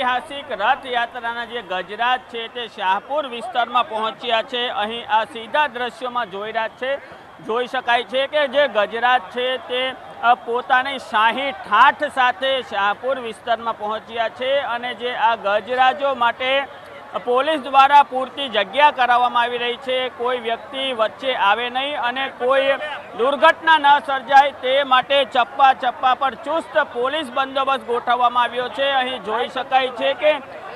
ઐતિહાસિક રથયાત્રાના જે ગજરાજ છે તે શાહપુર વિસ્તારમાં પહોંચ્યા છે। અહીં આ સીધા દ્રશ્યોમાં જોઈ શકાય છે કે જે ગજરાજ છે તે પોતાની શાહી ઠાઠ સાથે શાહપુર વિસ્તારમાં પહોંચ્યા છે અને જે આ ગજરાજો માટે પોલીસ દ્વારા પૂરતી જગ્યા કરાવવામાં આવી રહી છે। કોઈ વ્યક્તિ વચ્ચે આવે નહીં અને કોઈ દુર્ઘટના ન સર્જાય તે માટે ચપ્પા ચપ્પા પર ચુસ્ત પોલીસ બંદોબસ્ત ગોઠવવામાં આવ્યો છે। અહીં જોઈ શકાય છે કે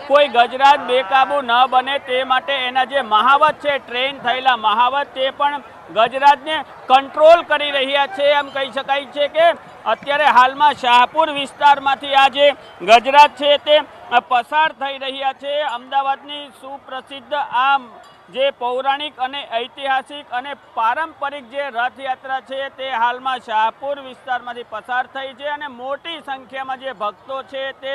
કોઈ ગજરાજ બેકાબુ ન બને તે માટે એના જે મહાવત છે, ટ્રેન થયેલા મહાવત, તે પણ ગજરાજને કંટ્રોલ કરી રહ્યા છે। એમ કહી શકાય છે કે અત્યારે હાલમાં શાહપુર વિસ્તારમાંથી આ જે ગજરાજ છે તે પસાર થઈ રહ્યા છે। અમદાવાદની સુપ્રસિદ્ધ આ જે પૌરાણિક અને ઐતિહાસિક અને પારંપરિક જે રથયાત્રા છે તે હાલમાં શાહપુર વિસ્તારમાંથી પસાર થઈ છે અને મોટી સંખ્યામાં જે ભક્તો છે તે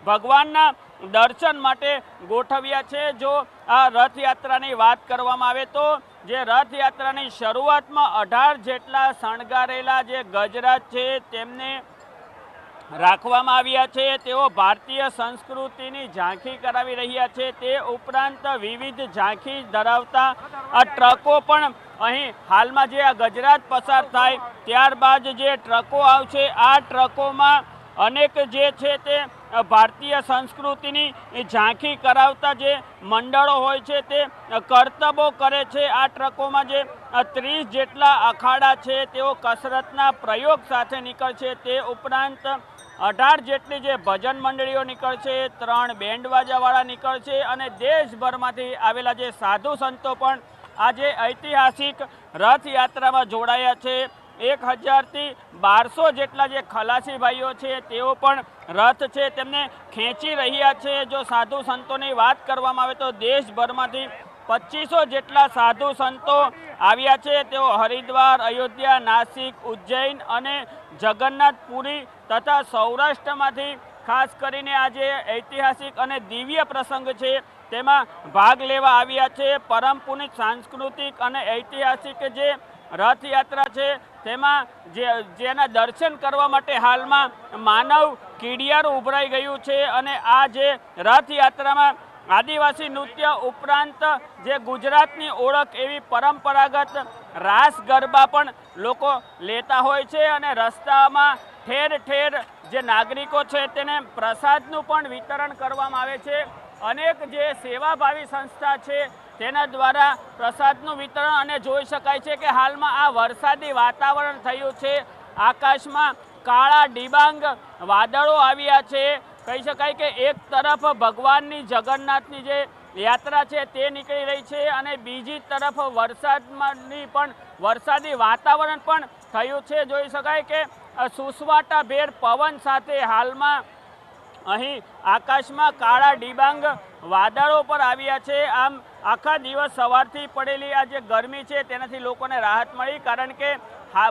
ભગવાનના દર્શન માટે ગોઠવ્યા છે। જો આ રથયાત્રાની વાત કરવામાં આવે તો જે રથયાત્રાની શરૂઆતમાં 18 જેટલા શણગારેલા જે ગજરાજ છે તેમને રાખવામાં આવ્યા છે। તેઓ ભારતીય સંસ્કૃતિની ઝાંખી કરાવી રહ્યા છે। તે ઉપરાંત વિવિધ ઝાંખી ધરાવતા આ ટ્રકો પણ અહીં હાલમાં જે આ ગજરાજ પસાર થાય ત્યારબાદ જે ટ્રકો આવશે, આ ટ્રકોમાં અનેક જે છે તે ભારતીય સંસ્કૃતિની ઝાંખી કરાવતા જે મંડળો હોય છે તે કરતબો કરે છે। આ ટ્રકોમાં જે 30 જેટલા અખાડા છે તેઓ કસરતના પ્રયોગ સાથે નીકળશે। તે ઉપરાંત 18 જેટલી જે ભજન મંડળીઓ નીકળશે, 3 બેન્ડ વાજાવાળા નીકળશે અને દેશભરમાંથી આવેલા જે સાધુ સંતો પણ આજે ઐતિહાસિક રથયાત્રામાં જોડાયા છે। 1000 થી 1200 જેટલા જે ખલાસી ભાઈઓ છે તેઓ પણ રથ છે તેમને ખેંચી રહ્યા છે। જો સાધુ સંતોની વાત કરવામાં આવે તો દેશભરમાંથી 2500 જેટલા સાધુ સંતો આવ્યા છે। તેઓ હરિદ્વાર, અયોધ્યા, નાસિક, ઉજ્જૈન અને જગન્નાથપુરી તથા સૌરાષ્ટ્રમાંથી ખાસ કરીને આ જે ઐતિહાસિક અને દિવ્ય પ્રસંગ છે તેમાં ભાગ લેવા આવ્યા છે। પરમ પુનિત સાંસ્કૃતિક અને ઐતિહાસિક જે રથયાત્રા છે તેમાં જેના દર્શન કરવા માટે હાલમાં માનવ કીડિયારું ઉભરાઈ ગયું છે અને આ જે રથયાત્રામાં આદિવાસી નૃત્ય ઉપરાંત જે ગુજરાતની ઓળખ એવી પરંપરાગત રાસ ગરબા પણ લોકો લેતા હોય છે અને રસ્તામાં ઠેર ઠેર જે નાગરિકો છે તેને પ્રસાદનું પણ વિતરણ કરવામાં આવે છે। અનેક જે સેવાભાવી સંસ્થા છે તેના દ્વારા પ્રસાદનું વિતરણ અને જોઈ શકાય છે કે હાલમાં આ વરસાદી વાતાવરણ થયું છે। આકાશમાં કાળા ડિબાંગ વાદળો આવ્યા છે। કહી શકાય કે એક તરફ ભગવાનની જગન્નાથની જે યાત્રા છે તે નીકળી રહી છે અને બીજી તરફ વરસાદી વાતાવરણ પણ થયું છે। જોઈ શકાય કે સુસવાટાભેર પવન સાથે હાલમાં અહીં આકાશમાં કાળા ડિબાંગ વાદળો પર આવ્યા છે। આમ આખા દિવસ સવારથી પડેલી આ જે ગરમી છે તેનાથી લોકોને રાહત મળી, કારણ કે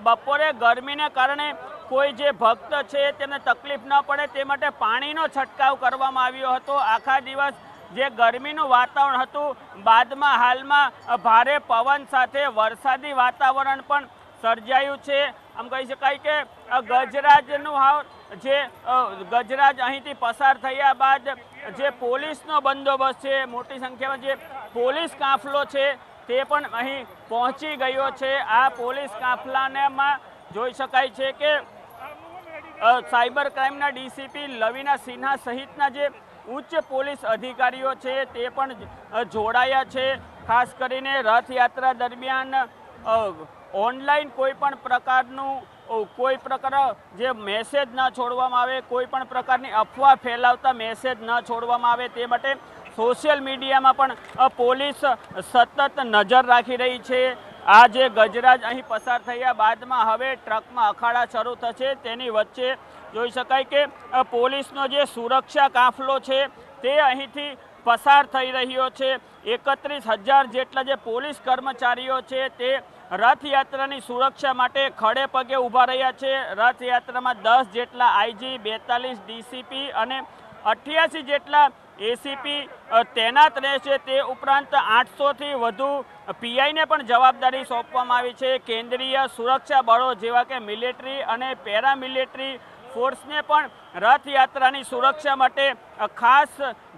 બપોરે ગરમીને કારણે કોઈ જે ભક્ત છે તેમને તકલીફ ન પડે તે માટે પાણીનો છંટકાવ કરવામાં આવ્યો હતો। આખા દિવસ જે ગરમીનું વાતાવરણ હતું, બાદમાં હાલમાં ભારે પવન સાથે વરસાદી વાતાવરણ પણ સર્જાયું છે। આમ કહી શકાય કે ગજરાજનું ગજરાજ અહીંથી પસાર થયા બાદ જે પોલીસનો બંદોબસ્ત છે, મોટી સંખ્યામાં જે પોલીસ કાફલો છે તે પણ અહીં પહોંચી ગયો છે। આ પોલીસ કાફલામાં જોઈ શકાય છે કે સાયબર ક્રાઇમના ડીસીપી લવીના સિન્હા સહિતના જે ઉચ્ચ પોલીસ અધિકારીઓ છે તે પણ જોડાયા છે। ખાસ કરીને રથયાત્રા દરમિયાન ઓનલાઈન કોઈ પ્રકાર જે મેસેજ ન છોડવામાં આવે, કોઈ પણ પ્રકારની અફવા ફેલાવતા મેસેજ ન છોડવામાં આવે તે માટે સોશિયલ મીડિયામાં પણ પોલીસ સતત નજર રાખી રહી છે। આ જે ગજરાજ અહીં પસાર થયા બાદમાં હવે ટ્રકમાં અખાડા શરૂ થશે। તેની વચ્ચે જોઈ શકાય કે પોલીસનો જે સુરક્ષા કાફલો છે તે અહીંથી પસાર થઈ રહ્યો છે। 31,000 જેટલા જે પોલીસ કર્મચારીઓ છે તે રથયાત્રાની સુરક્ષા માટે ખડે પગે ઊભા રહ્યા છે। રથયાત્રામાં 10 જેટલા આઈજી, 42 ડીસીપી અને 88 જેટલા એસીપી તૈનાત રહેશે। તે ઉપરાંત 800થી વધુ પીઆઈને પણ જવાબદારી સોંપવામાં આવી છે। કેન્દ્રીય સુરક્ષા બળો જેવા કે મિલિટરી અને પેરામિલિટરી ફોર્સને પણ રથયાત્રાની સુરક્ષા માટે ખાસ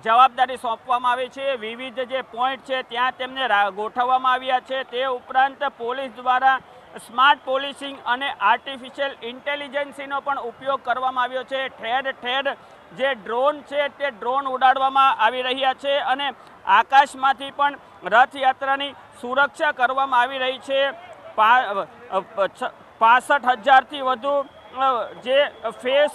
જવાબદારી સોંપવામાં આવી છે। વિવિધ જે પોઈન્ટ છે ત્યાં તેમને ગોઠવવામાં આવ્યા છે। તે ઉપરાંત પોલીસ દ્વારા સ્માર્ટ પોલીસિંગ અને આર્ટિફિશિયલ ઇન્ટેલિજન્સીનો પણ ઉપયોગ કરવામાં આવ્યો છે। ઠેર ઠેર જે ડ્રોન છે તે ડ્રોન ઉડાડવામાં આવી રહ્યા છે અને આકાશમાંથી પણ રથયાત્રાની સુરક્ષા કરવામાં આવી રહી છે। 65,000થી વધુ જે ફેસ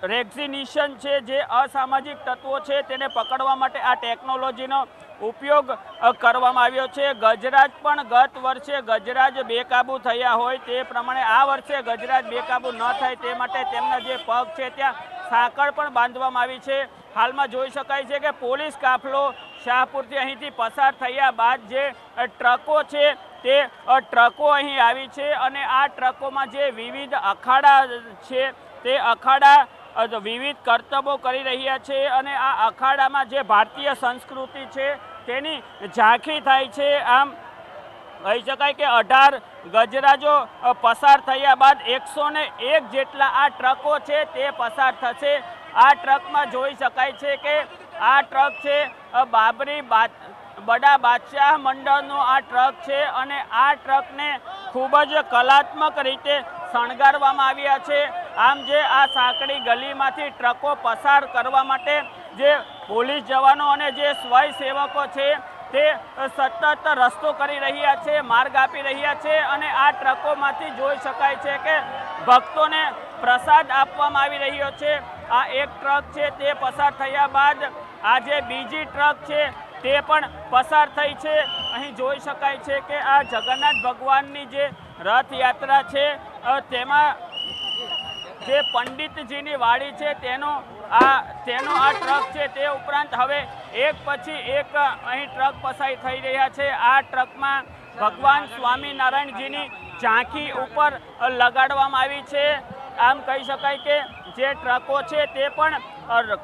રેક્ઝિનેશન છે, જે અસામાજિક તત્વો છે તેને પકડવા માટે આ ટેકનોલોજીનો ઉપયોગ કરવામાં આવ્યો છે। ગજરાજ પણ ગત વર્ષે ગજરાજ બેકાબૂ થયા હોય તે પ્રમાણે આ વર્ષે ગજરાજ બેકાબૂ ન થાય તે માટે તેમના જે પગ છે ત્યાં સાંકળ પણ બાંધવામાં આવી છે। હાલમાં જોઈ શકાય છે કે પોલીસ કાફલો શાહપુરથી અહીંથી પસાર થયા બાદ જે ટ્રકો છે તે ટ્રકો અહીં આવી છે અને આ ટ્રકોમાં જે વિવિધ અખાડા છે તે અખાડા વિવિધ કરતબો કરી રહ્યા છે અને આ અખાડામાં જે ભારતીય સંસ્કૃતિ છે તેની ઝાંખી થાય છે। આમ કહી શકાય કે 18 ગજરાજો પસાર થયા બાદ 101 જેટલા આ ટ્રકો છે તે પસાર થશે। આ ટ્રકમાં જોઈ શકાય છે કે આ ટ્રક છે બાબરી બડા બાદશાહ મંડળનો આ ટ્રક છે અને આ ટ્રકને ખૂબ જ કલાત્મક રીતે શણગારવામાં આવ્યા છે। આમ જે આ સાંકડી ગલીમાંથી ટ્રકો પસાર કરવા માટે જે પોલીસ જવાનો અને જે સ્વયંસેવકો છે તે સતત રસ્તો કરી રહ્યા છે, માર્ગ આપી રહ્યા છે અને આ ટ્રકોમાંથી જોઈ શકાય છે કે ભક્તોને પ્રસાદ આપવામાં આવી રહ્યો છે। આ એક ટ્રક છે તે પસાર થયા બાદ આ જે બીજી ટ્રક છે તે પણ પસાર થઈ છે। અહીં જોઈ શકાય છે કે આ જગન્નાથ ભગવાનની જે રથયાત્રા છે તેમાં જે પંડિતજીની વાડી છે તેનો આ ટ્રક છે। તે ઉપરાંત હવે એક પછી એક અહીં ટ્રક પસાર થઈ રહ્યા છે। આ ટ્રકમાં ભગવાન સ્વામિનારાયણજીની ઝાંખી ઉપર લગાડવામાં આવી છે। આમ કહી શકાય કે જે ટ્રકો છે તે પણ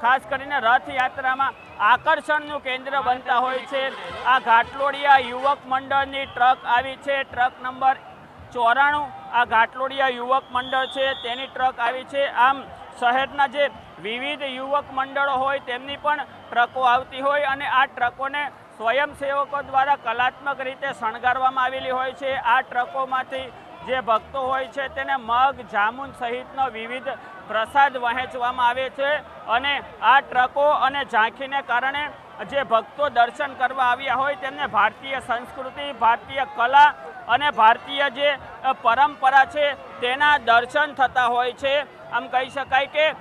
ખાસ કરીને રથયાત્રામાં આકર્ષણનું કેન્દ્ર બનતા હોય છે। આ ઘાટલોડિયા યુવક મંડળની ટ્રક આવી છે, ટ્રક નંબર 94 આ ઘાટલોડિયા યુવક મંડળ છે તેની ટ્રક આવી છે। આમ શહેરના જે વિવિધ યુવક મંડળો હોય તેમની પણ ટ્રકો આવતી હોય અને આ ટ્રકોને સ્વયંસેવકો દ્વારા કલાત્મક રીતે શણગારવામાં આવેલી હોય છે। આ ટ્રકોમાંથી જે ભક્તો હોય છે તેને મગ, જામુન સહિતનો વિવિધ પ્રસાદ વહેંચવામાં આવે છે અને આ ટ્રકો અને ઝાંખીને કારણે જે ભક્તો દર્શન કરવા આવ્યા હોય તેમને ભારતીય સંસ્કૃતિ, ભારતીય કલા અને ભારતીય જે પરંપરા છે તેના દર્શન થતા હોય છે। આમ કહી શકાય કે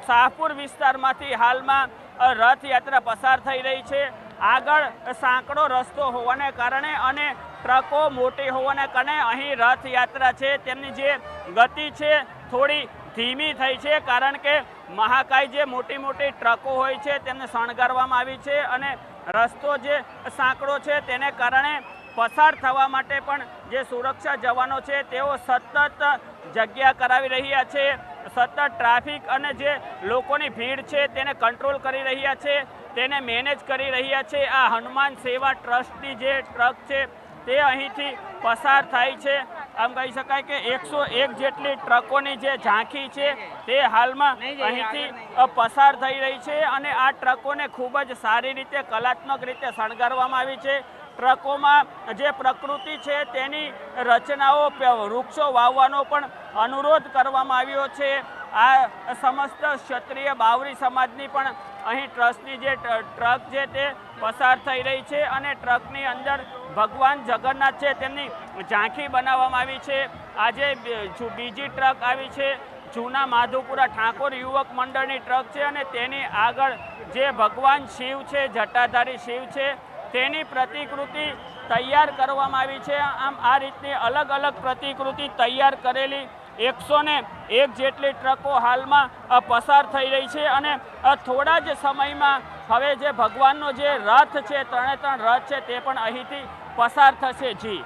શાહપુર વિસ્તારમાંથી હાલમાં રથયાત્રા પસાર થઈ રહી છે। આગળ સાંકડો રસ્તો હોવાને કારણે અને ટ્રકો મોટી હોવાને કારણે અહીં રથયાત્રા છે તેમની જે ગતિ છે થોડી ધીમી થઈ છે, કારણ કે મહાકાય જે મોટી મોટી ટ્રકો હોય છે તેમને શણગારવામાં આવી છે અને રસ્તો જે સાંકડો છે તેને કારણે પસાર થવા માટે પણ જે સુરક્ષા જવાનો છે તેઓ સતત જગ્યા કરાવી રહ્યા છે, સતત ટ્રાફિક અને જે લોકોની ભીડ છે તેને કંટ્રોલ કરી રહ્યા છે, તેને મેનેજ કરી રહ્યા છે। આ હનુમાન સેવા ટ્રસ્ટની જે ટ્રક છે તે અહીંથી પસાર થાય છે। આમ કહી શકાય કે 101 જેટલી ટ્રકોની જે ઝાંખી છે તે હાલમાં અહીંથી પસાર થઈ રહી છે અને આ ટ્રકોને ખૂબ જ સારી રીતે કલાત્મક રીતે શણગારવામાં આવી છે। ટ્રકોમાં જે પ્રકૃતિ છે તેની રચનાઓ, વૃક્ષો વાવવાનો પણ અનુરોધ કરવામાં આવ્યો છે। આ સમસ્ત ક્ષત્રિય બાવરી સમાજની પણ અહીં ટ્રસ્ટની જે ટ્રક છે તે પસાર થઈ રહી છે અને ટ્રકની અંદર ભગવાન જગન્નાથ છે તેમની ઝાંખી બનાવવામાં આવી છે। આજે બીજી ટ્રક આવી છે જૂના માધુપુરા ઠાકોર યુવક મંડળની ટ્રક છે અને તેની આગળ જે ભગવાન શિવ છે, જટાધારી શિવ છે તેની પ્રતિકૃતિ તૈયાર કરવામાં આવી છે। આમ આ રીતની અલગ અલગ પ્રતિકૃતિ તૈયાર કરેલી 101 જેટલી ટ્રકો હાલમાં પસાર થઈ રહી છે અને થોડા જ સમયમાં હવે જે ભગવાનનો જે રથ છે, 3 રથ છે તે પણ અહીંથી પસાર થશે। જી।